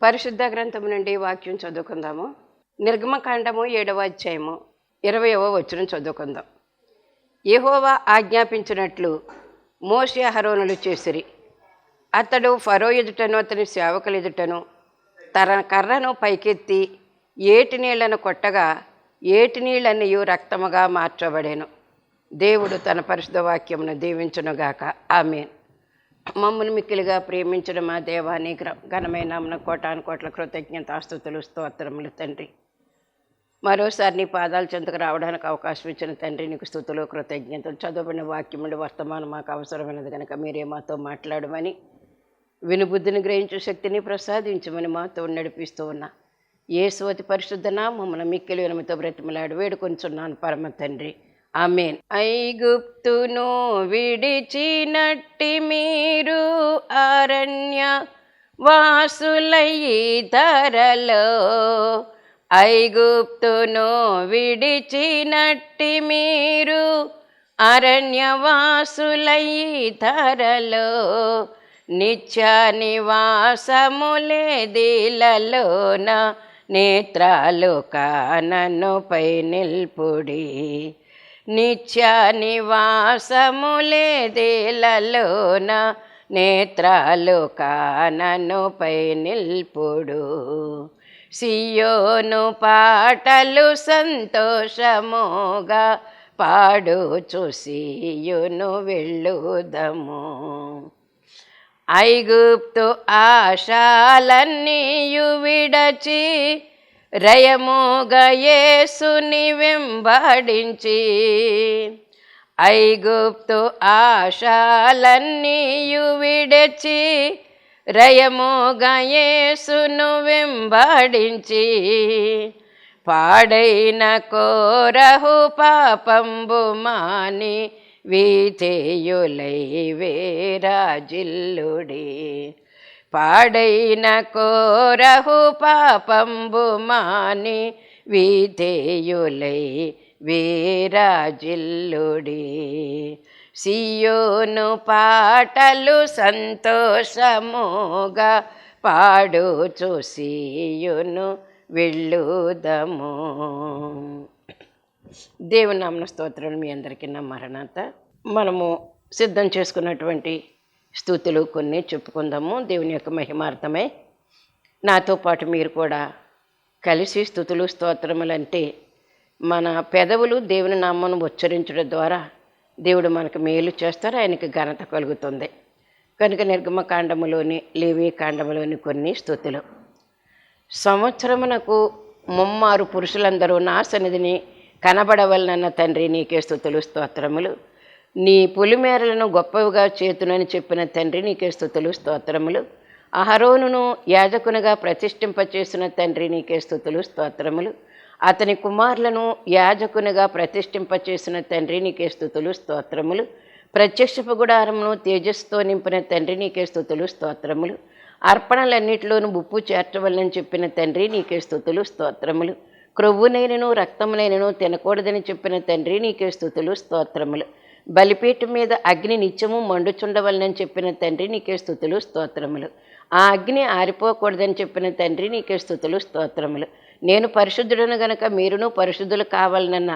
పరిశుద్ధ గ్రంథము నుండి వాక్యం చదువుకుందాము. నిర్గమకాండము 7వ అధ్యాయము 20వ వచనం చదువుకుందాం. యెహోవా ఆజ్ఞాపించినట్లు మోషే అహరోనులు చేసిరి. అతడు ఫరో ఎదుటను అతని సేవకుల ఎదుటను తన కర్రను పైకెత్తి ఏటి నీళ్లను కొట్టగా ఏటి నీళ్ళన్నీ రక్తముగా మార్చబడెను. దేవుడు తన పరిశుద్ధ వాక్యమును దీవించునుగాక. ఆమేన్. మమ్మల్ని మిక్కిలిగా ప్రేమించిన మా దేవాని ఘనమైన నామమున కోటాను కోట్ల కృతజ్ఞతాస్తుతులు స్తోత్రములు తండ్రి. మరోసారి నీ పాదాల చెంతకు రావడానికి అవకాశం ఇచ్చిన తండ్రి నీకు స్తుతులు కృతజ్ఞతలు. చదవబడిన వాక్యములు వర్తమానం మాకు అవసరమైనది కనుక మీరే మాతో మాట్లాడమని, వినుబుద్ధిని గ్రహించు శక్తిని ప్రసాదించమని మాతో నడిపిస్తూ ఉన్నా యేసు అతి పరిశుద్ధ నామమున మిక్కిలి వినమితో బ్రతిమలాడి వేడుకొంచున్నాను పరమ తండ్రి. ఆమేన్. ఐగుప్తును విడిచినట్టి మీరు అరణ్య వాసులయ్యి ధరలో, ఐగుప్తును విడిచినట్టి మీరు అరణ్యవాసులయ్యి ధరలో, నిత్య నివాసములేదిలలోన నేత్రాలు కాననుపై నిల్పుడి, నిత్య నివాసములేదిలలోన నేత్రాలు కాననుపై నిల్పుడు. సియోను పాటలు సంతోషముగా పాడుచు సియోను వెళ్ళుదము, ఐగుప్తు ఆశాలన్నీయు విడచి రయముగా యేసుని వెంబడించి, ఐగుప్తు ఆశాలన్నీయు విడచి రయముగా యేసును వెంబడించి, పాడైన కోరహు పాపంబు మాని వీధేయులై వేరాజిల్లుడి, పాడైన కోరహు పాపంబు మాని వీధేయులై వేరాజిల్లుడి. సియోను పాటలు సంతోషముగా పాడుచు సియోను వెళ్ళుదము. దేవుని నామమున స్తోత్రం. మీ అందరికీ నా మరణాత. మనము సిద్ధం చేసుకున్నటువంటి స్తుతులు కొన్ని చెప్పుకుందాము. దేవుని యొక్క మహిమార్థమై నాతో పాటు మీరు కూడా కలిసి స్తుతులు స్తోత్రములంటే మన పెదవులు దేవుని నామమును ఉచ్చరించడం ద్వారా దేవుడు మనకు మేలు చేస్తారు, ఆయనకి ఘనత కలుగుతుంది. కనుక నిర్గమకాండములోని లేవి కాండములోని కొన్ని స్తుతులు. సంవత్సరమునకు ముమ్మారు పురుషులందరూ నా సన్నిధిని కనబడవలనన్న తండ్రి నీకే స్తుతులు స్తోత్రములు. నీ పులిమేరలను గొప్పవిగా చేతునని చెప్పిన తండ్రి నీకే స్తుతులు స్తోత్రములు. అహరోనును యాజకునిగా ప్రతిష్ఠింపచేసిన తండ్రి నీకే స్తుతులు స్తోత్రములు. అతని కుమారులను యాజకునిగా ప్రతిష్ఠింపచేసిన తండ్రి నీకే స్తుతులు స్తోత్రములు. ప్రత్యక్షపు గుడారమును తేజస్సుతో నింపిన తండ్రి నీకే స్తుతులు స్తోత్రములు. అర్పణలన్నిటిలోనూ ఉప్పు చేర్చవలనని చెప్పిన తండ్రి నీకే స్తుతులు స్తోత్రములు. క్రొవ్వునైనను రక్తమునైనను తినకూడదని చెప్పిన తండ్రి నీకే స్తుతులు స్తోత్రములు. బలిపీఠం మీద అగ్ని నిత్యము మండుచుండవలనని చెప్పిన తండ్రి నీకే స్తుతులు స్తోత్రములు. ఆ అగ్ని ఆరిపోకూడదని చెప్పిన తండ్రి నీకే స్తుతులు స్తోత్రములు. నేను పరిశుద్ధుడను గనక మీరును పరిశుద్ధులు కావాలనన్న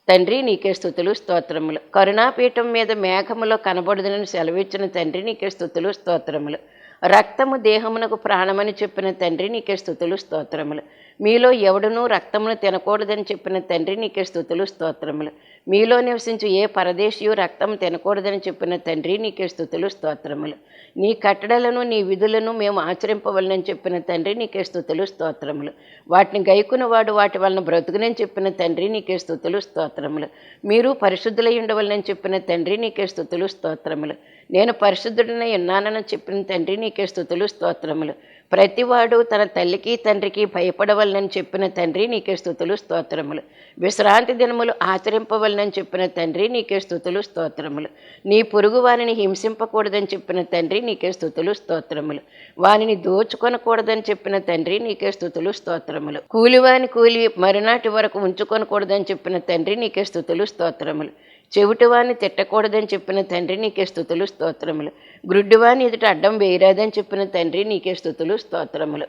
తండ్రి నీకే స్తుతులు స్తోత్రములు. కరుణాపీఠం మీద మేఘములో కనబడదునని సెలవిచ్చిన తండ్రి నీకే స్తుతులు స్తోత్రములు. రక్తము దేహమునకు ప్రాణమని చెప్పిన తండ్రి నీకే స్తుతులు స్తోత్రములు. మీలో ఎవడునూ రక్తమును తినకూడదని చెప్పిన తండ్రి నీకే స్తుతులు స్తోత్రములు. మీలో నివసించు ఏ పరదేశీయు రక్తము తినకూడదని చెప్పిన తండ్రి నీకే స్తుతులు స్తోత్రములు. నీ కట్టడలను నీ విధులను మేము ఆచరింపవలనని చెప్పిన తండ్రి నీకే స్తుతులు స్తోత్రములు. వాటిని గైకునవాడు వాటి వలన బ్రతుకునని చెప్పిన తండ్రి నీకే స్తుతులు స్తోత్రములు. మీరు పరిశుద్ధులై ఉండవలనని చెప్పిన తండ్రి నీకే స్తుతులు స్తోత్రములు. నేను పరిశుద్ధుడినై ఉన్నానని చెప్పిన తండ్రి నీకే స్తుతులు స్తోత్రములు. ప్రతివాడు తన తల్లికి తండ్రికి భయపడవలనని చెప్పిన తండ్రి నీకే స్తుతులు స్తోత్రములు. విశ్రాంతి దినములు ఆచరింపవలనని చెప్పిన తండ్రి నీకే స్తుతులు స్తోత్రములు. నీ పొరుగు వారిని హింసింపకూడదని చెప్పిన తండ్రి నీకే స్తుతులు స్తోత్రములు. వానిని దోచుకొనకూడదని చెప్పిన తండ్రి నీకే స్తుతులు స్తోత్రములు. కూలివాని కూలి మరునాటి వరకు ఉంచుకొనకూడదని చెప్పిన తండ్రి నీకే స్తుతులు స్తోత్రములు. చెవిటివాన్ని తిట్టకూడదని చెప్పిన తండ్రి నీకే స్తుతులు స్తోత్రములు. గ్రుడ్డివాని ఎదుట అడ్డం వేయరాదని చెప్పిన తండ్రి నీకే స్తుతులు స్తోత్రములు.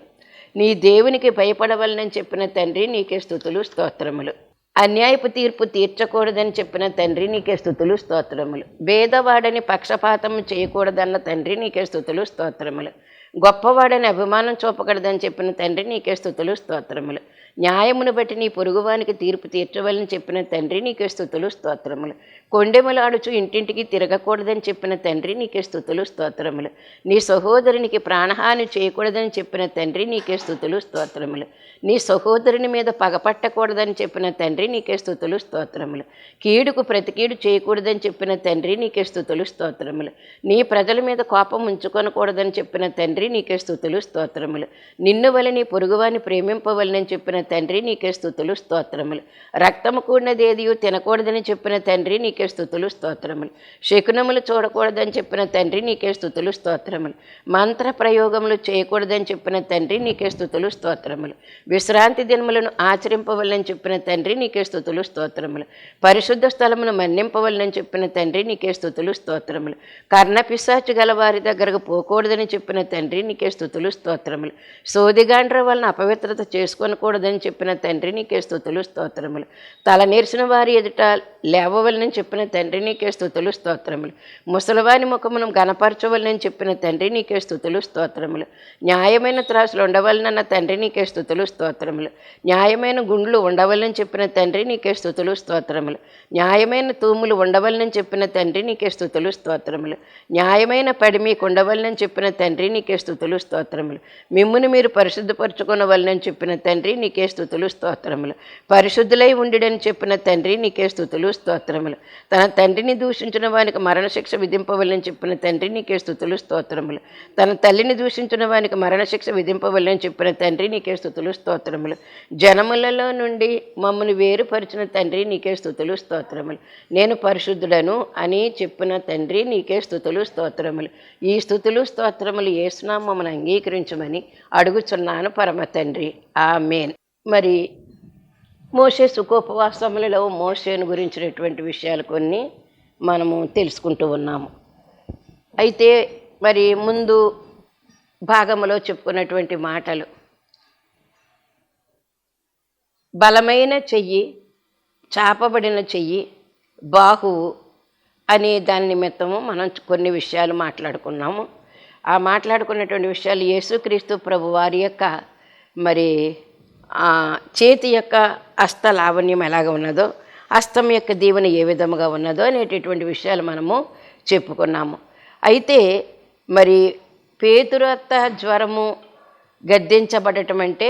నీ దేవునికి భయపడవలనని చెప్పిన తండ్రి నీకే స్తుతులు స్తోత్రములు. అన్యాయపు తీర్పు తీర్చకూడదని చెప్పిన తండ్రి నీకే స్తుతులు స్తోత్రములు. భేదవాడని పక్షపాతము చేయకూడదన్న తండ్రి నీకే స్తుతులు స్తోత్రములు. గొప్పవాడని అభిమానం చూపకూడదని చెప్పిన తండ్రి నీకే స్తుతులు స్తోత్రములు. న్యాయమును బట్టి నీ పొరుగువానికి తీర్పు తీర్చవలని చెప్పిన తండ్రి నీకే స్తుతులు స్తోత్రములు. కొండెములాడుచు ఇంటింటికి తిరగకూడదని చెప్పిన తండ్రి నీకే స్తుతులు స్తోత్రములు. నీ సహోదరునికి ప్రాణహాని చేయకూడదని చెప్పిన తండ్రి నీకే స్తుతులు స్తోత్రములు. నీ సహోదరుని మీద పగపట్టకూడదని చెప్పిన తండ్రి నీకే స్తుతులు స్తోత్రములు. కీడుకు ప్రతికీడు చేయకూడదని చెప్పిన తండ్రి నీకే స్తుతులు స్తోత్రములు. నీ ప్రజల మీద కోపం ఉంచుకొనకూడదని చెప్పిన తండ్రి నీకే స్తుతులు స్తోత్రములు. నిన్ను వల్ల నీ పొరుగువాని ప్రేమింపవలనని చెప్పిన తండ్రి నీకే స్తుతులు స్తోత్రములు. రక్తము కూడినదేదియు తినకూడదని చెప్పిన తండ్రి నీకే స్తుతులు స్తోత్రములు. శకునములు చూడకూడదని చెప్పిన తండ్రి నీకే స్తుతులు స్తోత్రములు. మంత్ర ప్రయోగములు చేయకూడదని చెప్పిన తండ్రి నీకే స్తుతులు స్తోత్రములు. విశ్రాంతి దినములను ఆచరింపవలనని చెప్పిన తండ్రి నీకే స్తుతులు స్తోత్రములు. పరిశుద్ధ స్థలమును మన్నింపవలనని చెప్పిన తండ్రి నీకే స్తుతులు స్తోత్రములు. కర్ణపిశాచి గల వారి దగ్గరకు పోకూడదని చెప్పిన తండ్రి నీకే స్తుతులు స్తోత్రములు. సోదిగాండ్ర వలన అపవిత్రత చేసుకోనకూడదని చెప్పిన తండ్రి నీకే స్తుతులు స్తోత్రములు. తల నేర్చిన వారి ఎదుట లేవవలనని చెప్పిన తండ్రి నీకే స్తుతులు స్తోత్రములు. ముసలివాని ముఖమును గణపరచవలనని చెప్పిన తండ్రి నీకే స్తుతులు స్తోత్రములు. న్యాయమైన త్రాసులు ఉండవలనన్న తండ్రి నీకే స్తుతులు స్తోత్రములు. న్యాయమైన గుండ్లు ఉండవలని చెప్పిన తండ్రి నీకే స్తుతులు స్తోత్రములు. న్యాయమైన తూములు ఉండవలనని చెప్పిన తండ్రి నీకే స్తుతులు స్తోత్రములు. న్యాయమైన పడి మీకు ఉండవలనని చెప్పిన తండ్రి నీకే స్తుతులు స్తోత్రములు. మిమ్మును మీరు పరిశుద్ధపరచుకొనవలనని చెప్పిన తండ్రి నీకే స్తుతులు స్తోత్రములు. పరిశుద్ధులై ఉండిడని చెప్పిన తండ్రి నీకే స్తుతులు స్తోత్రములు. తన తండ్రిని దూషించిన వానికి మరణశిక్ష విధింపవలనని చెప్పిన తండ్రి నీకే స్తుతులు స్తోత్రములు. తన తల్లిని దూషించిన వానికి మరణశిక్ష విధింపవలనని చెప్పిన తండ్రి నీకే స్తుతులు స్తోత్రములు. జనములలో నుండి మమ్మల్ని వేరుపరిచిన తండ్రి నీకే స్తుతులు స్తోత్రములు. నేను పరిశుద్ధుడను అని చెప్పిన తండ్రి నీకే స్తుతులు స్తోత్రములు. ఈ స్తుతులు స్తోత్రములు యేసునామమున అంగీకరించమని అడుగుచున్నాను పరమ తండ్రి. ఆమేన్. మరి మోషే సుఖోపవాసములలో మోషేను గురించినటువంటి విషయాలు కొన్ని మనము తెలుసుకుంటూ ఉన్నాము. అయితే మరి ముందు భాగంలో చెప్పుకున్నటువంటి మాటలు, బలమైన చెయ్యి, చాపబడిన చెయ్యి, బాహువు అనే దాని నిమిత్తము మనం కొన్ని విషయాలు మాట్లాడుకున్నాము. ఆ మాట్లాడుకున్నటువంటి విషయాలు యేసుక్రీస్తు ప్రభు వారి యొక్క మరి చేతి యొక్క హస్త లావణ్యం ఎలాగ ఉన్నదో, హస్తం యొక్క దీవెన ఏ విధముగా ఉన్నదో అనేటటువంటి విషయాలు మనము చెప్పుకున్నాము. అయితే మరి పేతురత్త జ్వరము గద్దించబడటం అంటే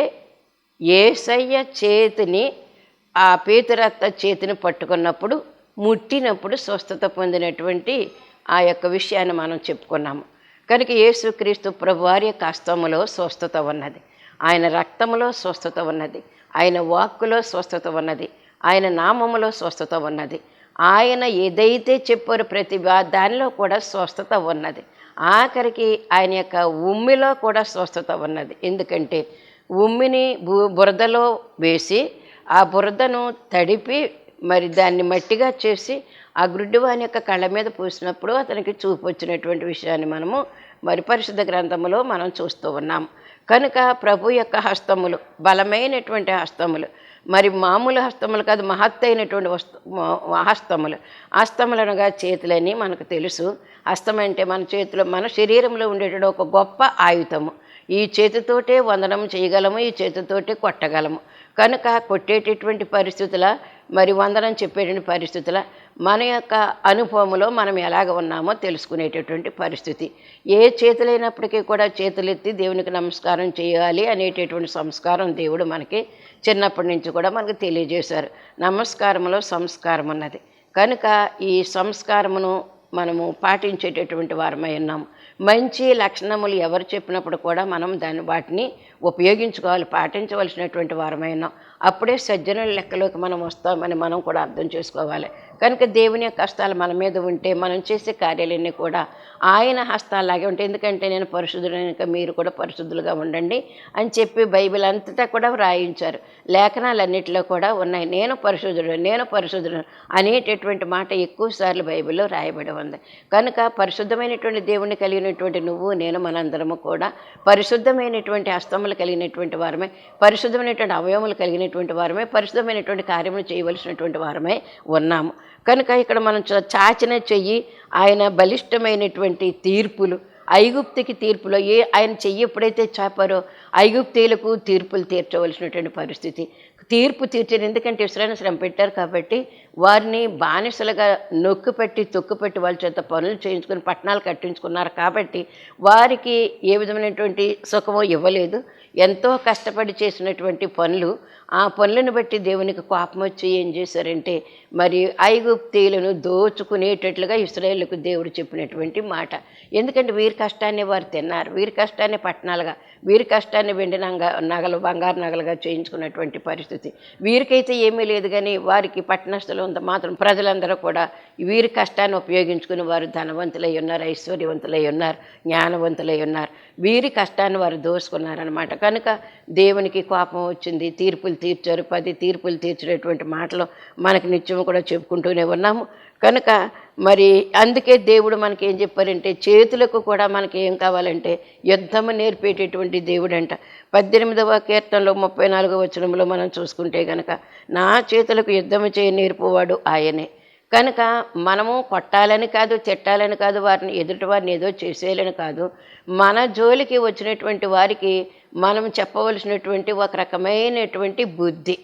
యేసయ్య చేతిని, ఆ పేతురత్త చేతిని పట్టుకున్నప్పుడు, ముట్టినప్పుడు స్వస్థత పొందినటువంటి ఆ యొక్క విషయాన్ని మనం చెప్పుకున్నాము. కనుక యేసుక్రీస్తు ప్రభు వారి యొక్క హస్తములో స్వస్థత ఉన్నది, ఆయన రక్తములో స్వస్థత ఉన్నది, ఆయన వాక్కులో స్వస్థత ఉన్నది, ఆయన నామములో స్వస్థత ఉన్నది. ఆయన ఏదైతే చెప్పారో ప్రతి దానిలో కూడా స్వస్థత ఉన్నది. ఆఖరికి ఆయన యొక్క ఉమ్మిలో కూడా స్వస్థత ఉన్నది. ఎందుకంటే ఉమ్మిని బురదలో వేసి ఆ బురదను తడిపి మరి దాన్ని మట్టిగా చేసి ఆ గుడ్డివాని యొక్క కళ్ళ మీద పూసినప్పుడు అతనికి చూపు వచ్చినటువంటి విషయాన్ని మనము మరి పరిశుద్ధ గ్రంథములో మనం చూస్తూ ఉన్నాం. కనుక ప్రభు యొక్క హస్తములు బలమైనటువంటి హస్తములు, మరి మామూలు హస్తములు కాదు, మహత్తైనటువంటి హస్తములు. హస్తములనగా చేతులని మనకు తెలుసు. హస్తం అంటే మన చేతిలో, మన శరీరంలో ఉండేటువంటి ఒక గొప్ప ఆయుధము. ఈ చేతితోటే వందనం చేయగలము, ఈ చేతితోటే కొట్టగలము. కనుక కొట్టేటటువంటి పరిస్థితుల, మరి వందనం చెప్పేటువంటి పరిస్థితుల, మన యొక్క అనుభవంలో మనం ఎలాగ ఉన్నామో తెలుసుకునేటటువంటి పరిస్థితి. ఏ చేతులైనప్పటికీ కూడా చేతులెత్తి దేవునికి నమస్కారం చేయాలి అనేటటువంటి సంస్కారం దేవుడు మనకి చిన్నప్పటి నుంచి కూడా మనకు తెలియజేశారు. నమస్కారంలో సంస్కారం ఉన్నది. కనుక ఈ సంస్కారమును మనము పాటించేటటువంటి వారమై ఉన్నాము. మంచి లక్షణములు ఎవరు చెప్పినప్పుడు కూడా మనం వాటిని ఉపయోగించుకోవాలి, పాటించవలసినటువంటి వారమై ఉన్నాం. అప్పుడే సజ్జనుల లెక్కలోకి మనం వస్తామని మనం కూడా అర్థం చేసుకోవాలి. కనుక దేవుని యొక్క హస్తాలు మన మీద ఉంటే మనం చేసే కార్యాలన్నీ కూడా ఆయన హస్తాలాగే ఉంటాయి. ఎందుకంటే నేను పరిశుద్ధుడైన కనుక మీరు కూడా పరిశుద్ధులుగా ఉండండి అని చెప్పి బైబిల్ అంతటా కూడా వ్రాయించారు. లేఖనాలన్నింటిలో కూడా ఉన్నాయి, నేను పరిశుద్ధుడు అనేటటువంటి మాట ఎక్కువసార్లు బైబిల్లో రాయబడి ఉంది. కనుక పరిశుద్ధమైనటువంటి దేవుణ్ణి కలిగినటువంటి నువ్వు నేను మనందరము కూడా పరిశుద్ధమైనటువంటి హస్తములు కలిగినటువంటి వారమే, పరిశుద్ధమైనటువంటి అవయవములు కలిగినటువంటి వారమే, పరిశుద్ధమైనటువంటి కార్యములు చేయవలసినటువంటి వారమే ఉన్నాము. కనుక ఇక్కడ మనం చాచిన చెయ్యి ఆయన బలిష్టమైనటువంటి తీర్పులు, ఐగుప్తికి తీర్పులో ఆయన చెయ్యి ఎప్పుడైతే చాపారో ఐగుప్తీయులకు తీర్పులు తీర్చవలసినటువంటి పరిస్థితి, తీర్పు తీర్చారు. ఎందుకంటే ఇశ్రాయేలు శ్రమ పెట్టారు కాబట్టి వారిని బానిసలుగా నొక్కుపెట్టి తొక్కుపెట్టి వాళ్ళ చేత పనులు చేయించుకొని పట్టణాలు కట్టించుకున్నారు కాబట్టి వారికి ఏ విధమైనటువంటి సుఖమో ఇవ్వలేదు. ఎంతో కష్టపడి చేసినటువంటి పనులు, ఆ పనులను బట్టి దేవునికి కోపం వచ్చి ఏం చేశారంటే మరి ఐగుప్తీయులను దోచుకునేటట్లుగా ఇశ్రాయేలుకు దేవుడు చెప్పినటువంటి మాట. ఎందుకంటే వీరి కష్టాన్ని వారు తిన్నారు, వీరి కష్టాన్ని పట్టణాలుగా, వీరి కష్టాన్ని వెండి నగలు బంగారు నగలుగా చేయించుకున్నటువంటి పరిస్థితి. వీరికైతే ఏమీ లేదు, కానీ వారికి పట్టణస్థులు మాత్రం ప్రజలందరూ కూడా వీరి కష్టాన్ని ఉపయోగించుకుని వారు ధనవంతులై ఉన్నారు, ఐశ్వర్యవంతులై ఉన్నారు, జ్ఞానవంతులై ఉన్నారు. వీరి కష్టాన్ని వారు దోసుకున్నారనమాట. కనుక దేవునికి కోపం వచ్చింది, తీర్పులు తీర్చారు. 10 తీర్పులు తీర్చినటువంటి మాటలు మనకి నిత్యం కూడా చెప్పుకుంటూనే ఉన్నాము. కనుక మరి అందుకే దేవుడు మనకి ఏం చెప్పారంటే చేతులకు కూడా మనకి ఏం కావాలంటే యుద్ధము నేర్పేటటువంటి దేవుడు అంట. 18వ కీర్తనలో 34వ వచనంలో మనం చూసుకుంటే కనుక నా చేతులకు యుద్ధము చేయ నేర్పువాడు ఆయనే. కనుక మనము కొట్టాలని కాదు, తిట్టాలని కాదు, వారిని ఎదుటి వారిని ఏదో చేసేయాలని కాదు, మన జోలికి వచ్చినటువంటి వారికి మనం చెప్పవలసినటువంటి ఒక రకమైనటువంటి బుద్ధి.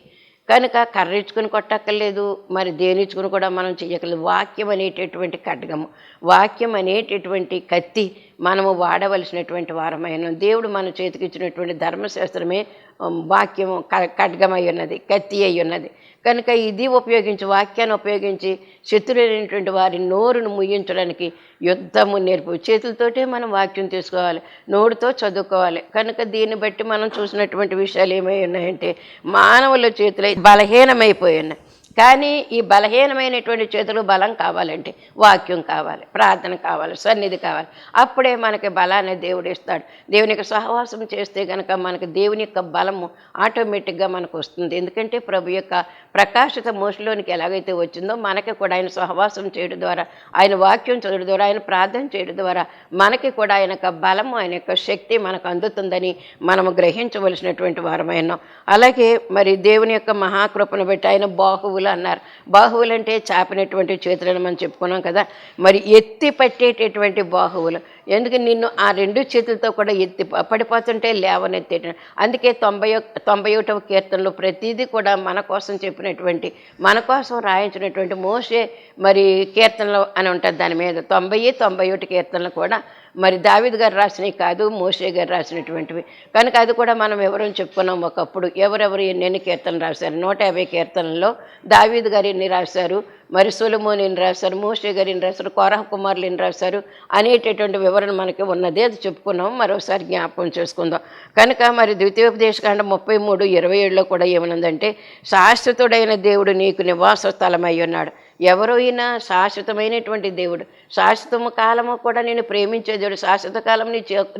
కనుక కర్రిచ్చుకుని కొట్టక్కర్లేదు, మరి దేనిచ్చుకుని కూడా మనం చెయ్యక్కర్లేదు. వాక్యం అనేటటువంటి ఖడ్గము, వాక్యం అనేటటువంటి కత్తి మనము వాడవలసినటువంటి వారమైన దేవుడు మన చేతికి ఇచ్చినటువంటి ధర్మశాస్త్రమే వాక్యము ఖడ్గమై ఉన్నది, కత్తి అయి ఉన్నది. కనుక ఇది ఉపయోగించి, వాక్యాన్ని ఉపయోగించి శత్రులైనటువంటి వారి నోరును ముయ్యించడానికి యుద్ధము నేర్పు. చేతులతోటే మనం వాక్యం తీసుకోవాలి, నోరుతో చదువుకోవాలి. కనుక దీన్ని బట్టి మనం చూసినటువంటి విషయాలు ఏమై ఉన్నాయంటే మానవుల చేతులు బలహీనమైపోయి ఉన్నాయి. కానీ ఈ బలహీనమైనటువంటి చేతులు బలం కావాలంటే వాక్యం కావాలి, ప్రార్థన కావాలి, సన్నిధి కావాలి. అప్పుడే మనకి బలాన్ని దేవుడు ఇస్తాడు. దేవుని యొక్క సహవాసం చేస్తే కనుక మనకు దేవుని యొక్క బలము ఆటోమేటిక్గా మనకు వస్తుంది. ఎందుకంటే ప్రభు యొక్క ప్రకాశిత మోసలోనికి ఎలాగైతే వచ్చిందో మనకి కూడా ఆయన సహవాసం చేయడం ద్వారా, ఆయన వాక్యం చదవడం ద్వారా, ఆయన ప్రార్థన చేయడం ద్వారా మనకి కూడా ఆయన యొక్క బలము, ఆయన యొక్క శక్తి మనకు అందుతుందని మనము గ్రహించవలసినటువంటి వారమైనాం. అలాగే మరి దేవుని యొక్క మహాకృపను బట్టి ఆయన బాహువులు అన్నారు. బాహువులు అంటే చాపినటువంటి చేతులను మనం చెప్పుకున్నాం కదా. మరి ఎత్తి పట్టేటటువంటి బాహువులు, ఎందుకని నిన్ను ఆ 2 చేతులతో కూడా ఎత్తి పడిపోతుంటే లేవనెత్తేట. అందుకే 91వ కీర్తనలో ప్రతిదీ కూడా మన కోసం చెప్పినటువంటి, మన కోసం రాయించినటువంటి మోషే మరి కీర్తనలు అని ఉంటుంది. దాని మీద 90, 91 కీర్తనలు కూడా మరి దావీదు గారు రాసినవి కాదు, మోషే గారు రాసినటువంటివి. కనుక అది కూడా మనం ఎవరని చెప్పుకున్నాం. ఒకప్పుడు ఎవరెవరు ఎన్ని కీర్తనలు రాశారు, 150 కీర్తనల్లో దావీదు గారు ఎన్ని రాశారు, మరి సొలొమోను ఎన్ని రాశారు, మోషే గారు ఎన్ని రాశారు, కోరహ కుమారులు ఎన్ని రాశారు అనేటటువంటి వివరణ మనకి ఉన్నది. అది చెప్పుకున్నాం, మరోసారి జ్ఞాపకం చేసుకుందాం. కనుక మరి ద్వితీయోపదేశకాండం 33:27లో కూడా ఏమనుందంటే శాశ్వతుడైన దేవుడు నీకు నివాస స్థలమై ఉన్నాడు. ఎవరో అయినా శాశ్వతమైనటువంటి దేవుడు, శాశ్వతము కాలము కూడా నేను ప్రేమించే దేవుడు, శాశ్వత కాలం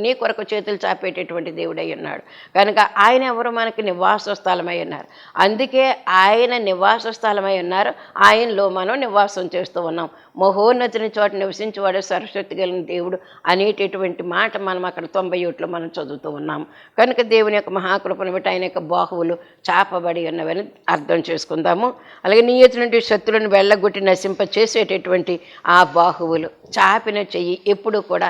నీ కొరకు చేతులు చాపేటటువంటి దేవుడై ఉన్నాడు. కనుక ఆయన ఎవరు మనకి నివాస స్థలమై ఉన్నారు. అందుకే ఆయన నివాస స్థలమై ఉన్నారు, ఆయనలో మనం నివాసం చేస్తూ ఉన్నాం. మహోన్నతిని చోట నివసించేవాడు సర్వశక్తి కలిగిన దేవుడు అనేటటువంటి మాట మనం అక్కడ 91లో మనం చదువుతూ ఉన్నాము. కనుక దేవుని యొక్క మహాకృపను బట్టి ఆయన యొక్క బాహువులు చాపబడి ఉన్నవని అర్థం చేసుకుందాము. అలాగే నీ ఎదుటి నుండి శత్రులను వెళ్ళగొట్టి నశింప చేసేటటువంటి ఆ బాహువులు, చాపిన చెయ్యి ఎప్పుడు కూడా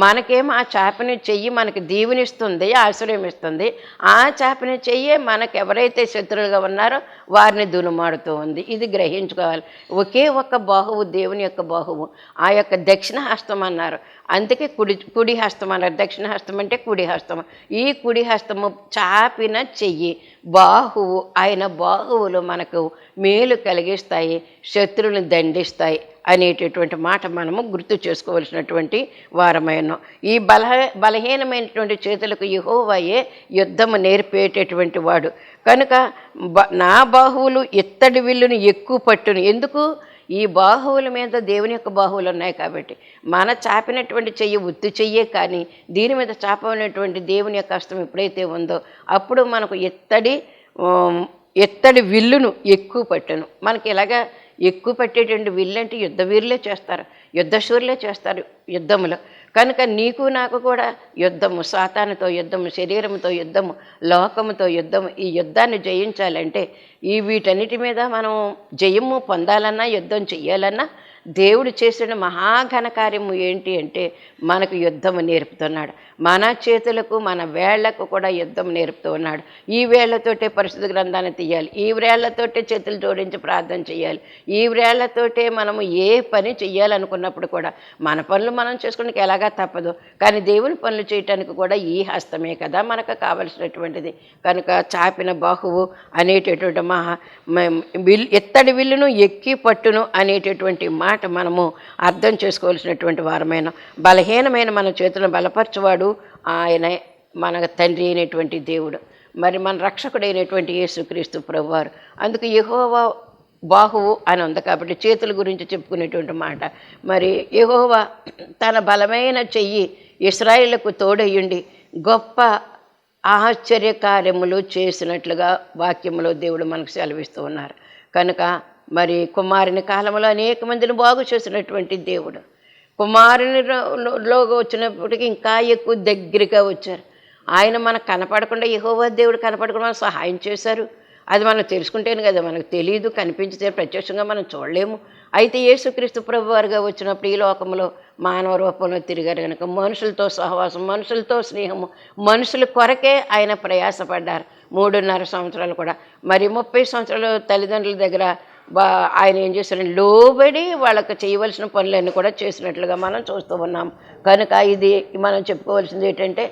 మనకేమో ఆ చాపిన చెయ్యి మనకి దీవెనిస్తుంది, ఆశ్రయం ఇస్తుంది. ఆ చాపిన చెయ్యే మనకు ఎవరైతే శత్రువులుగా ఉన్నారో వారిని దునుమాడుతూ ఉంది. ఇది గ్రహించుకోవాలి. ఒకే ఒక్క బాహువు దేవుని యొక్క బాహువు, ఆ యొక్క దక్షిణ హస్తం అన్నారు. అందుకే కుడి హస్తం అన్నారు. దక్షిణ హస్తం అంటే కుడి హస్తము. ఈ కుడి హస్తము చాపిన చెయ్యి, బాహువు, ఆయన బాహువులు మనకు మేలు కలిగిస్తాయి, శత్రువులను దండిస్తాయి అనేటటువంటి మాట మనము గుర్తు చేసుకోవలసినటువంటి వారమైన. ఈ బలహీనమైనటువంటి చేతులకు యెహోవాయే యుద్ధము నేర్పేటటువంటి వాడు. కనుక నా బాహువులు ఇత్తడి విల్లును ఎక్కువ పట్టును. ఎందుకు? ఈ బాహువుల మీద దేవుని యొక్క బాహువులు ఉన్నాయి కాబట్టి మన చాపినటువంటి చెయ్యి ఉత్తి చెయ్యే, కానీ దీని మీద చాపనటువంటి దేవుని యొక్క హస్తం ఎప్పుడైతే ఉందో అప్పుడు మనకు ఎత్తడి విల్లును ఎక్కువ పట్టను. మనకి ఇలాగా ఎక్కువ పట్టేటువంటి విల్లు అంటే యుద్ధ వీరులే చేస్తారు, యుద్ధశూరులే చేస్తారు యుద్ధములో. కనుక నీకు నాకు కూడా యుద్ధము, సాతానుతో యుద్ధము, శరీరంతో యుద్ధము, లోకముతో యుద్ధము. ఈ యుద్ధాన్ని జయించాలంటే వీటన్నిటి మీద మనం జయము పొందాలన్నా, యుద్ధం చెయ్యాలన్నా దేవుడు చేసిన మహాఘన కార్యము ఏంటి అంటే మనకు యుద్ధము నేర్పుతున్నాడు. మన చేతులకు మన వేళ్లకు కూడా యుద్ధం నేర్పుతూ ఉన్నాడు. ఈ వేళ్లతోటే పరిశుద్ధ గ్రంథాన్ని తీయాలి, ఈ వేళ్లతోటే చేతులు జోడించి ప్రార్థన చేయాలి, ఈ వేళ్లతోటే మనము ఏ పని చెయ్యాలనుకున్నప్పుడు కూడా మన పనులు మనం చేసుకునే ఎలాగా తప్పదు, కానీ దేవుని పనులు చేయటానికి కూడా ఈ హస్తమే కదా మనకు కావలసినటువంటిది. కనుక చాపిన బాహువు అనేటటువంటి ఎత్తడి విల్లును ఎక్కి పట్టును అనేటటువంటి మాట మనము అర్థం చేసుకోవాల్సినటువంటి వారమైన, బలహీనమైన మన చేతులను బలపరచువాడు ఆయన మన తండ్రి అయినటువంటి దేవుడు, మరి మన రక్షకుడైనటువంటి యేసుక్రీస్తు ప్రభువారు. అందుకు యెహోవా బాహువు అని ఉంది కాబట్టి చేతుల గురించి చెప్పుకునేటువంటి మాట. మరి యెహోవా తన బలమైన చెయ్యి ఇశ్రాయేలుకు తోడయ్యుండి గొప్ప ఆశ్చర్యకార్యములు చేసినట్లుగా వాక్యములో దేవుడు మనకు సెలవిస్తూ ఉన్నారు. కనుక మరి కుమారుని కాలంలో అనేక మందిని బాగు చేసినటువంటి దేవుడు కుమారునిలో వచ్చినప్పటికీ ఇంకా ఎక్కువ దగ్గరగా వచ్చారు. ఆయన మనకు కనపడకుండా, యెహోవా దేవుడు కనపడకుండా మనకు సహాయం చేశారు. అది మనం తెలుసుకుంటేనే కదా, మనకు తెలియదు, కనిపించితే ప్రత్యక్షంగా మనం చూడలేము. అయితే యేసుక్రీస్తు ప్రభువారుగా వచ్చినప్పుడు ఈ లోకంలో మానవ రూపంలో తిరిగారు కనుక మనుషులతో సహవాసం, మనుషులతో స్నేహము, మనుషుల కొరకే ఆయన ప్రయాసపడ్డారు 3.5 సంవత్సరాలు కూడా. మరి 30 సంవత్సరాలు తల్లిదండ్రుల దగ్గర ఆయన ఏం చేశారంటే లోబడి వాళ్ళకి చేయవలసిన పనులన్నీ కూడా చేసినట్లుగా మనం చూస్తూ ఉన్నాం. కనుక ఇది మనం చెప్పుకోవాల్సింది ఏంటంటే,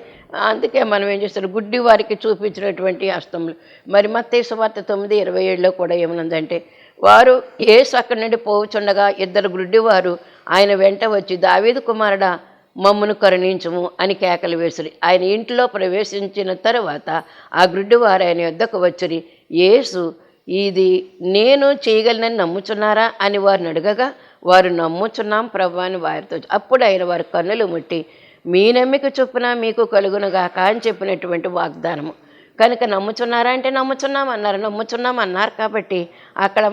అందుకే మనం ఏం చేస్తాం, గుడ్డి వారికి చూపించినటువంటి హస్తములు. మరి మత్తయి సువార్త 9:27లో కూడా ఏమనుందంటే, వారు యేసు అక్కడి నుండి పోవుచుండగా 2 గుడ్డివారు ఆయన వెంట వచ్చి, దావీదు కుమారుడా మమ్మును కరుణించుము అని కేకలు వేసిరి. ఆయన ఇంట్లో ప్రవేశించిన తరువాత ఆ గుడ్డివారు ఆయన యొద్దకు వచ్చిరి. యేసు ఇది నేను చేయగలనని నమ్ముచున్నారా అని వారిని అడగగా వారు నమ్ముచున్నాం ప్రభు అని వారితో. అప్పుడు ఆయన వారి కన్నులు ముట్టి మీ నమ్మిక చొప్పున మీకు కలుగునుగాక అని చెప్పినటువంటి వాగ్దానము. కనుక నమ్ముచున్నారా అంటే నమ్ముచున్నాం అన్నారు కాబట్టి అక్కడ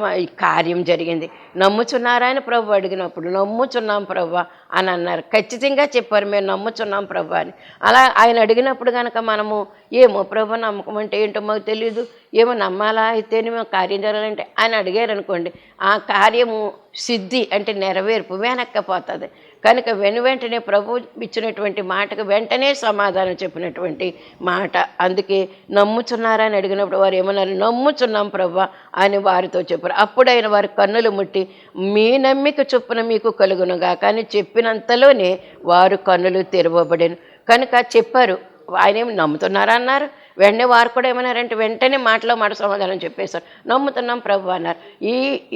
కార్యం జరిగింది. నమ్ముచున్నారా అని ప్రభు అడిగినప్పుడు నమ్ముచున్నాం ప్రభు అని అన్నారు. ఖచ్చితంగా చెప్పారు, మేము నమ్ముచున్నాం ప్రభు అని. అలా ఆయన అడిగినప్పుడు కనుక మనము ఏమో ప్రభు నమ్మకం అంటే ఏంటో మాకు తెలియదు, ఏమో నమ్మాలా అయితేనే మేము కార్యం జరగాలంటే ఆయన అడిగారు అనుకోండి, ఆ కార్యము సిద్ధి అంటే నెరవేర్పు వెనక్కపోతుంది. కనుక వెంటనే ప్రభు ఇచ్చినటువంటి మాటకు వెంటనే సమాధానం చెప్పినటువంటి మాట. అందుకే నమ్ముచున్నారా అని అడిగినప్పుడు వారు ఏమన్నారు, నమ్ముచున్నాం ప్రభు అని వారితో చెప్పారు. అప్పుడు ఆయన వారి కన్నులు ముట్టి మీ నమ్మిక చొప్పున మీకు కలుగునుగా కానీ చెప్పినంతలోనే వారు కన్నులు తెరవబడేను. కనుక చెప్పారు, ఆయన ఏమి నమ్ముతున్నారా అన్నారు. వెంటనే వారు కూడా ఏమన్నారంటే వెంటనే మాటలో మాట సమాధానం చెప్పేశారు, నమ్ముతున్నాం ప్రభు అన్నారు.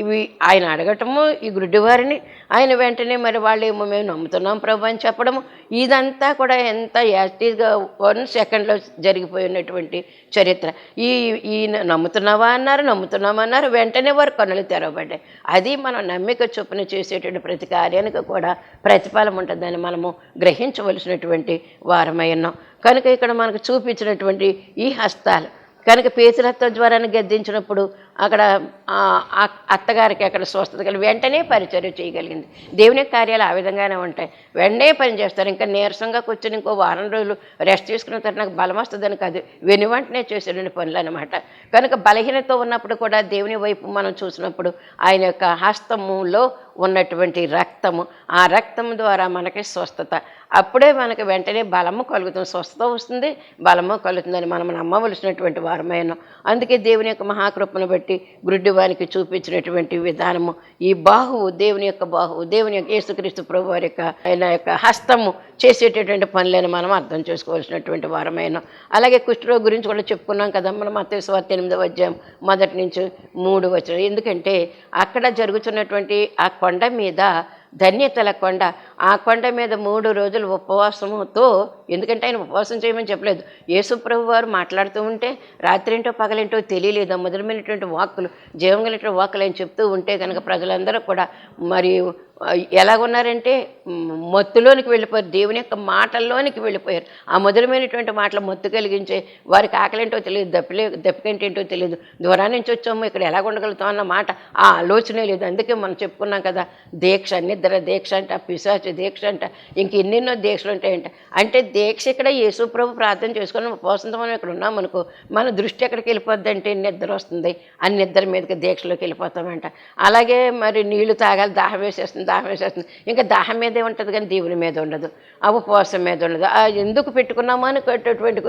ఇవి ఆయన అడగటము ఈ గుడ్డివారిని, ఆయన వెంటనే మరి వాళ్ళు ఏమో మేము నమ్ముతున్నాం ప్రభు అని చెప్పడము, ఇదంతా కూడా ఎంత యాక్టివ్గా 1 సెకండ్లో జరిగిపోయినటువంటి చరిత్ర. ఈయన నమ్ముతున్నావా అన్నారు, వెంటనే వారు కన్నులు తెరవబడ్డాయి. అది మనం నమ్మిక చొప్పున చేసేటువంటి ప్రతి కార్యానికి కూడా ప్రతిఫలం ఉంటుందని మనము గ్రహించవలసినటువంటి వారమై ఉన్నాం. కనుక ఇక్కడ మనకు చూపించినటువంటి ఈ హస్తాలు కనుక పేతురత్వ ద్వారాన్ని గద్దించినప్పుడు అక్కడ అత్తగారికి అక్కడ స్వస్థత కలిగి వెంటనే పరిచర్య చేయగలిగింది. దేవుని కార్యాలు ఆ విధంగానే ఉంటాయి, వెంటనే పని చేస్తారు. ఇంకా నీరసంగా కూర్చొని ఇంకో వారం రోజులు రెస్ట్ తీసుకున్న తర్వాత నాకు బలం వస్తుందని కాదు, వెంటనే చేసేటువంటి పనులు అనమాట. కనుక బలహీనత ఉన్నప్పుడు కూడా దేవుని వైపు మనం చూసినప్పుడు ఆయన యొక్క హస్తములో ఉన్నటువంటి రక్తము, ఆ రక్తము ద్వారా మనకి స్వస్థత, అప్పుడే మనకి వెంటనే బలము కలుగుతుంది, స్వస్థత వస్తుంది, బలము కలుగుతుందని మనం నమ్మవలసినటువంటి వారమైన. అందుకే దేవుని యొక్క మహాకృపను బట్టి గుడ్డివానికి చూపించినటువంటి విధానము ఈ బాహువు, దేవుని యొక్క బాహువు, దేవుని యొక్క యేసుక్రీస్తు ప్రభు వారి యొక్క ఆయన యొక్క హస్తము చేసేటటువంటి పనులను మనం అర్థం చేసుకోవాల్సినటువంటి వారమైన. అలాగే కుష్ఠరోగి గురించి కూడా చెప్పుకున్నాం కదా మనం మత్తయి సువార్త 8వ అధ్యాయం 1 నుంచి 3 వచనం. ఎందుకంటే అక్కడ జరుగుతున్నటువంటి ఆ కొండ మీద ధన్యతల కొండ. ఆ కొండ మీద 3 రోజులు ఉపవాసముతో, ఎందుకంటే ఆయన ఉపవాసం చేయమని చెప్పలేదు. యేసుప్రభు వారు మాట్లాడుతూ ఉంటే రాత్రేంటో పగలేంటో తెలియలేదు. ఆ మధురమైనటువంటి వాక్కులు, జీవం కలిగిన వాక్కులు ఆయన చెప్తూ ఉంటే కనుక ప్రజలందరూ కూడా మరి ఎలాగున్నారంటే మత్తులోనికి వెళ్ళిపోయారు, దేవుని యొక్క మాటల్లోనికి వెళ్ళిపోయారు. ఆ మధురమైనటువంటి మాటలు మత్తు కలిగించే, వారికి ఆకలేంటో తెలియదు, దప్పికేంటో తెలియదు, దూరాన్ని నుంచి వచ్చాము ఇక్కడ ఎలా ఉండగలుగుతాం అన్న మాట ఆ ఆలోచనే లేదు. అందుకే మనం చెప్పుకున్నాం కదా, దీక్ష, నిద్ర దీక్ష అంట, పిశాచ దీక్ష అంట, ఇంక ఎన్నెన్నో దీక్షలు ఉంటాయంట. అంటే దీక్ష ఇక్కడ యేసు ప్రభు ప్రార్థన చేసుకుని ఉపవాసంతో మనం ఇక్కడ ఉన్నామనుకో, మన దృష్టి ఎక్కడికి వెళ్ళిపోద్ది అంటే నిద్ర వస్తుంది, ఆ నిద్ర మీదకి దీక్షలోకి వెళ్ళిపోతామంట. అలాగే మరి నీళ్లు తాగాలి, దాహం వేసేస్తుంది, ఇంకా దాహం మీదే ఉంటుంది కానీ దేవుని మీద ఉండదు, ఆ ఉపవాసం మీద ఉండదు. ఎందుకు పెట్టుకున్నామో అనేటటువంటి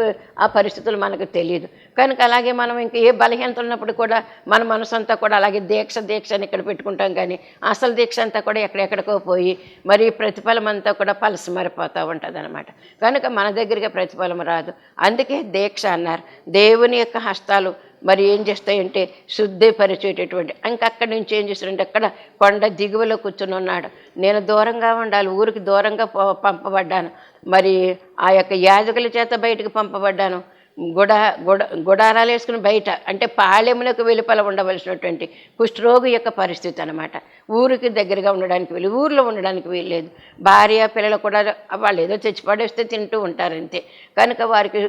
ఆ పరిస్థితులు మనకు తెలియదు. కనుక అలాగే మనం ఇంకా ఏ బలహీనత ఉన్నప్పుడు కూడా మన మనసు అంతా కూడా అలాగే దీక్ష అని ఇక్కడ పెట్టుకుంటాం, కానీ అసలు దీక్ష అంతా కూడా ఎక్కడెక్కడికో పోయి మరి ప్రతిఫలం అంతా కూడా పలసి మారిపోతూ ఉంటుంది అనమాట. కనుక మన దగ్గరికి ప్రతిఫలం రాదు. అందుకే దీక్ష అన్నారు. దేవుని యొక్క హస్తాలు మరి ఏం చేస్తాయంటే శుద్ధిపరిచేటటువంటి, ఇంకా అక్కడి నుంచి ఏం చేస్తాడంటే అక్కడ కొండ దిగువలో కూర్చుని ఉన్నాడు. నేను దూరంగా ఉండాలి, ఊరికి దూరంగా పంపబడ్డాను, మరి ఆ యొక్క యాజకుల చేత బయటకు పంపబడ్డాను, గుడారాలు వేసుకుని బయట, అంటే పాళెములకు వెలుపల ఉండవలసినటువంటి కుష్ఠరోగి యొక్క పరిస్థితి అనమాట. ఊరికి దగ్గరగా ఉండడానికి వీలు, ఊరిలో ఉండడానికి వీల్లేదు. భార్య పిల్లలు కూడా వాళ్ళు ఏదో తెచ్చిపడేస్తే తింటూ ఉంటారంతే. కనుక వారికి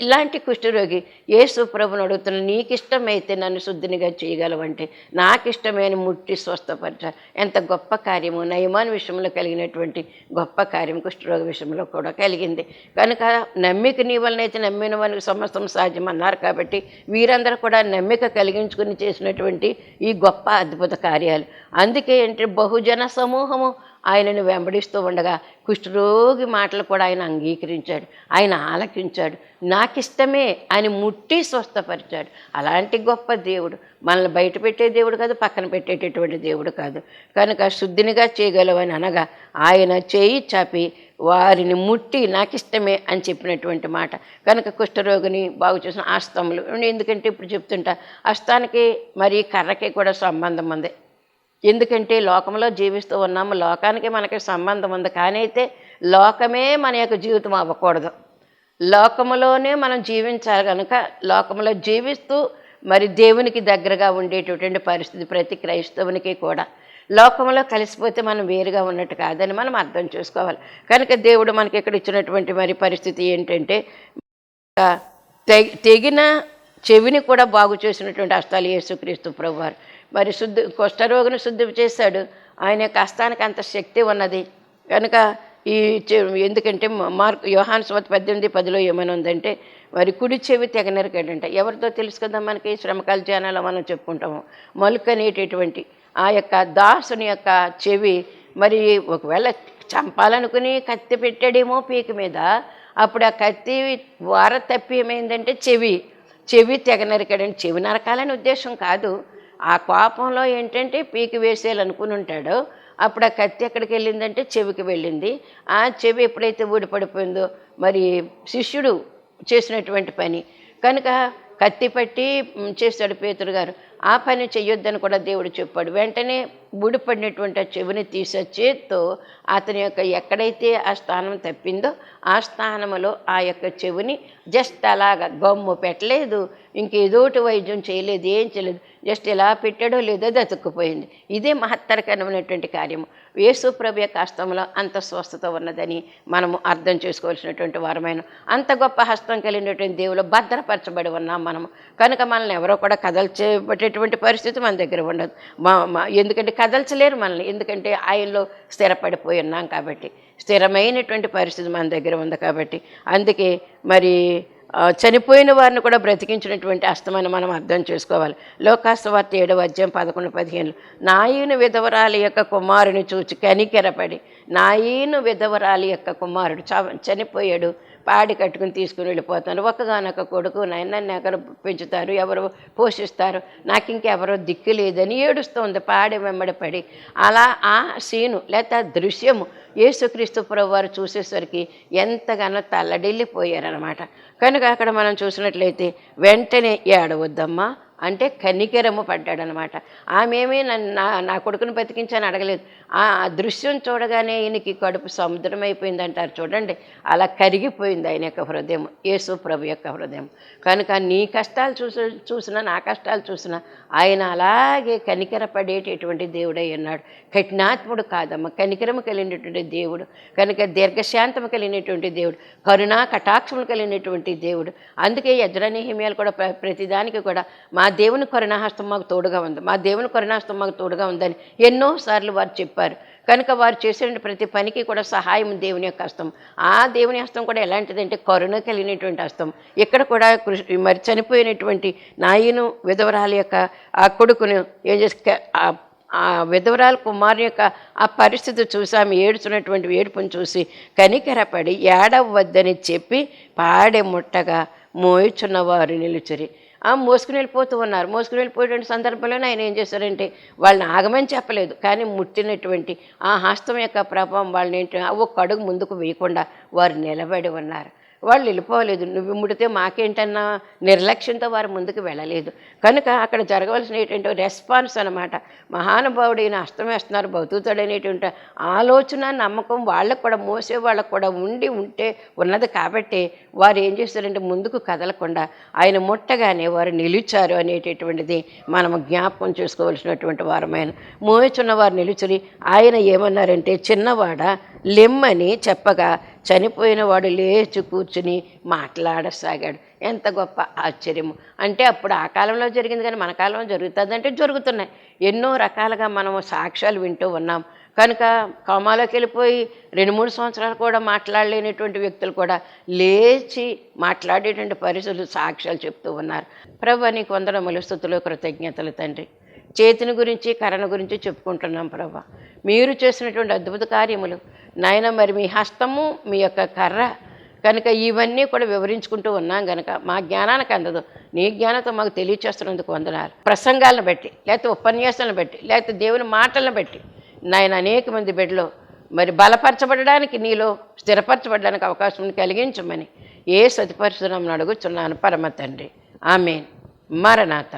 ఇలాంటి కుష్ఠరోగి యేసు ప్రభుని అడుగుతున్న, నీకు ఇష్టమైతే నన్ను శుద్ధినిగా చేయగలవంటే, నాకు ఇష్టమైన ముట్టి స్వస్థపరచాలి. ఎంత గొప్ప కార్యము నయమాన్ విషయంలో కలిగినటువంటి గొప్ప కార్యం కుష్ఠరోగి విషయంలో కూడా కలిగింది. కనుక నమ్మిక నీ వలనైతే నమ్మిన వానికి సమస్తం సాధ్యం అన్నారు. కాబట్టి వీరందరూ కూడా నమ్మిక కలిగించుకుని చేసినటువంటి ఈ గొప్ప అద్భుత కార్యాలు. అందుకే ఏంటి బహుజన సమూహము ఆయనను వెంబడిస్తూ ఉండగా కుష్ఠరోగి మాటలు కూడా ఆయన అంగీకరించాడు, ఆయన ఆలకించాడు. నాకిష్టమే ఆయన ముట్టి స్వస్థపరిచాడు. అలాంటి గొప్ప దేవుడు, మనల్ని బయట పెట్టే దేవుడు కాదు, పక్కన పెట్టేటటువంటి దేవుడు కాదు. కనుక శుద్ధినిగా చేయగలవని అనగా ఆయన చేయి చాపి వారిని ముట్టి నాకిష్టమే అని చెప్పినటువంటి మాట. కనుక కుష్ఠరోగిని బాగు చేసిన హస్తములు, ఎందుకంటే ఇప్పుడు చెప్తుంటా హస్తానికి మరి కర్రకి కూడా సంబంధం ఉంది. ఎందుకంటే లోకంలో జీవిస్తూ ఉన్నాము, లోకానికి మనకి సంబంధం ఉంది. కానీ అయితే లోకమే మన యొక్క జీవితం అవ్వకూడదు, లోకములోనే మనం జీవించాలి. కనుక లోకంలో జీవిస్తూ మరి దేవునికి దగ్గరగా ఉండేటటువంటి పరిస్థితి ప్రతి క్రైస్తవునికి కూడా. లోకంలో కలిసిపోతే మనం వేరుగా ఉన్నట్టు కాదని మనం అర్థం చేసుకోవాలి. కనుక దేవుడు మనకి ఇక్కడ ఇచ్చినటువంటి మరి పరిస్థితి ఏంటంటే తెగిన చెవిని కూడా బాగు చేసినటువంటి హస్తాలు యేసుక్రీస్తు ప్రభువారు. మరి కుష్ఠరోగిని శుద్ధి చేశాడు. ఆయన యొక్క హస్తానికి అంత శక్తి ఉన్నది. కనుక ఎందుకంటే యోహాను సువార్త 18:10 ఏమైనా ఉందంటే మరి కుడి చెవి తెగ నరికాడంట. ఎవరితో తెలుసు కదా మనకి, శ్రమకాల ధ్యానాల్లో మనం చెప్పుకుంటాము. మలుకు అనేటటువంటి ఆ యొక్క దాసుని యొక్క చెవి మరి ఒకవేళ చంపాలనుకుని కత్తి పెట్టాడేమో పీక మీద, అప్పుడు ఆ కత్తి వార తప్పి ఏమైందంటే చెవి తెగ నరికాడంటే, చెవి నరకాలని ఉద్దేశం కాదు, ఆ కోపంలో ఏంటంటే పీకి వేసేయాలనుకుని ఉంటాడు. అప్పుడు ఆ కత్తి ఎక్కడికి వెళ్ళిందంటే చెవికి వెళ్ళింది. ఆ చెవి ఎప్పుడైతే ఊడిపడిపోయిందో మరి శిష్యుడు చేసినటువంటి పని కనుక కత్తి పట్టి చేశాడు పేతురు గారు. ఆ పని చెయ్యొద్దని కూడా దేవుడు చెప్పాడు. వెంటనే ఊడిపడినటువంటి ఆ చెవిని తీసే చేత్తో అతని యొక్క ఎక్కడైతే ఆ స్థానం తప్పిందో ఆ స్థానంలో ఆ యొక్క చెవిని జస్ట్ అలాగా గమ్ము పెట్టలేదు, ఇంకేదోటి వైద్యం చేయలేదు, ఏం చేయలేదు, జస్ట్ ఎలా పెట్టాడో లేదో అది అతుక్కుపోయింది. ఇదే మహత్తరకరమైనటువంటి కార్యము. యేసు ప్రభు యొక్క హస్తంలో అంత స్వస్థత ఉన్నదని మనము అర్థం చేసుకోవాల్సినటువంటి వారమైన అంత గొప్ప హస్తం కలిగినటువంటి దేవులో భద్రపరచబడి ఉన్నాం మనము. కనుక మనల్ని ఎవరో కూడా కదల్చేటటువంటి పరిస్థితి మన దగ్గర ఉండదు. ఎందుకంటే కదల్చలేరు మనల్ని, ఎందుకంటే ఆయనలో స్థిరపడిపోయి ఉన్నాం కాబట్టి. స్థిరమైనటువంటి పరిస్థితి మన దగ్గర ఉంది కాబట్టి. అందుకే మరి చనిపోయిన వారిని కూడా బ్రతికించినటువంటి హస్తమని మనం అర్థం చేసుకోవాలి. లోకాసువార్త 7:11-15 నాయీను విధవరాలి యొక్క కుమారుని చూచి కనికెరపడి, నాయీను విధవరాలి యొక్క కుమారుడు చనిపోయాడు, పాడి కట్టుకుని తీసుకుని వెళ్ళిపోతాను, ఒక్కగానొక్క కొడుకు, నన్ను ఎవరు పెంచుతారు, ఎవరు పోషిస్తారు, నాకు ఇంకెవరో దిక్కు లేదని ఏడుస్తుంది పాడి వెంబడిపడి. అలా ఆ సీను లేకపోతే ఆ దృశ్యము యేసుక్రీస్తు ప్రభు వారు చూసేసరికి ఎంతగానో తల్లడిల్లిపోయారనమాట. కనుక అక్కడ మనం చూసినట్లయితే వెంటనే ఏడవద్దమ్మా అంటే కనికరము పడ్డాడనమాట. ఆమెమీ నా కొడుకుని బతికించని అడగలేదు. ఆ దృశ్యం చూడగానే ఈయనకి కడుపు సముద్రం అయిపోయింది అంటారు చూడండి, అలా కరిగిపోయింది ఆయన యొక్క హృదయం, యేసు ప్రభు యొక్క హృదయం. కనుక నీ కష్టాలు చూసినా నా కష్టాలు చూసినా ఆయన అలాగే కనికర పడేటటువంటి దేవుడై ఉన్నాడు. కఠినాత్ముడు కాదమ్మ, కనికరము కలిగినటువంటి దేవుడు. కనుక దీర్ఘశాంతము కలిగినటువంటి దేవుడు, కరుణా కటాక్షములు కలిగినటువంటి దేవుడు. అందుకే ఎజ్రా నెహెమ్యాలు కూడా ప్రతిదానికి కూడా మా దేవుని కరుణాహస్తం మాకు తోడుగా ఉంది, మా దేవుని కరుణాహస్తం మాకు తోడుగా ఉందని ఎన్నోసార్లు వారు చెప్పారు. కనుక వారు చేసిన ప్రతి పనికి కూడా సహాయం దేవుని యొక్క హస్తం. ఆ దేవుని హస్తం కూడా ఎలాంటిదంటే కరుణ కలిగినటువంటి హస్తం. ఇక్కడ కూడా మరి చనిపోయినటువంటి నాయను విధవరాలి యొక్క ఆ కొడుకును ఏం చేసి ఆ విధవరాలు కుమారు యొక్క ఆ పరిస్థితి చూసి ఆమె ఏడుచున్నటువంటి ఏడుపును చూసి కనికరపడి ఏడవద్దని చెప్పి పాడె ముట్టగా మోయిచున్నవారు నిలుచురి. మోసుకుని వెళ్ళిపోతూ ఉన్నారు. మోసుకుని వెళ్ళిపోయేటువంటి సందర్భంలోనే ఆయన ఏం చేశారంటే వాళ్ళని ఆగమని చెప్పలేదు, కానీ ముట్టినటువంటి ఆ హస్తం యొక్క ప్రభావం వాళ్ళని ఏంటి ఒక్క అడుగు ముందుకు వేయకుండా వారు నిలబడి ఉన్నారు. వాళ్ళు వెళ్ళిపోలేదు. నువ్వు ముడితే మాకేంటన్నా నిర్లక్ష్యంతో వారు ముందుకు వెళ్ళలేదు. కనుక అక్కడ జరగవలసినటువంటి రెస్పాన్స్ అనమాట. మహానుభావుడైన హస్తమేస్తున్నారు, బతుకుతాడనేటువంటి ఆలోచన నమ్మకం వాళ్ళకు కూడా, మోసే వాళ్ళకు కూడా ఉంటే ఉన్నది కాబట్టి వారు ఏం చేస్తారంటే ముందుకు కదలకుండా ఆయన ముట్టగానే వారు నిలిచారు అనేటటువంటిది మనము జ్ఞాపకం చేసుకోవాల్సినటువంటి వారమైన. మోచున్న వారు నిలుచుని ఆయన ఏమన్నారంటే చిన్నవాడ లెమ్మని చెప్పగా చనిపోయిన వాడు లేచి కూర్చుని మాట్లాడసాగాడు. ఎంత గొప్ప ఆశ్చర్యము! అంటే అప్పుడు ఆ కాలంలో జరిగింది, కానీ మన కాలంలో జరుగుతుందంటే జరుగుతున్నాయి. ఎన్నో రకాలుగా మనము సాక్ష్యాలు వింటూ ఉన్నాం. కనుక కోమాలోకి వెళ్ళిపోయి 2-3 సంవత్సరాలు కూడా మాట్లాడలేనటువంటి వ్యక్తులు కూడా లేచి మాట్లాడేటువంటి పరిస్థితులు సాక్ష్యాలు చెప్తూ ఉన్నారు. ప్రభువా నీకు వందనములు, స్తుతులు, కృతజ్ఞతలు తండ్రి. చేతిని గురించి కర్రను గురించి చెప్పుకుంటున్నాం ప్రభా. మీరు చేసినటువంటి అద్భుత కార్యములు నాయన, మరి మీ హస్తము మీ యొక్క కర్ర కనుక ఇవన్నీ కూడా వివరించుకుంటూ ఉన్నాం. కనుక మా జ్ఞానానికి అందదు, నీ జ్ఞానంతో మాకు తెలియచేస్తున్నందుకు వందనాలు. ప్రసంగాలను బట్టి, లేకపోతే ఉపన్యాసాలను బట్టి, లేకపోతే దేవుని మాటలను బట్టి నాయన అనేక మంది బిడ్డలో మరి బలపరచబడడానికి, నీలో స్థిరపరచబడడానికి అవకాశం కలిగించమని యేసు అతి పరిశుద్ధ నామమున అడుగుచున్నాను పరమ తండ్రి. ఆమేన్. మరణాత.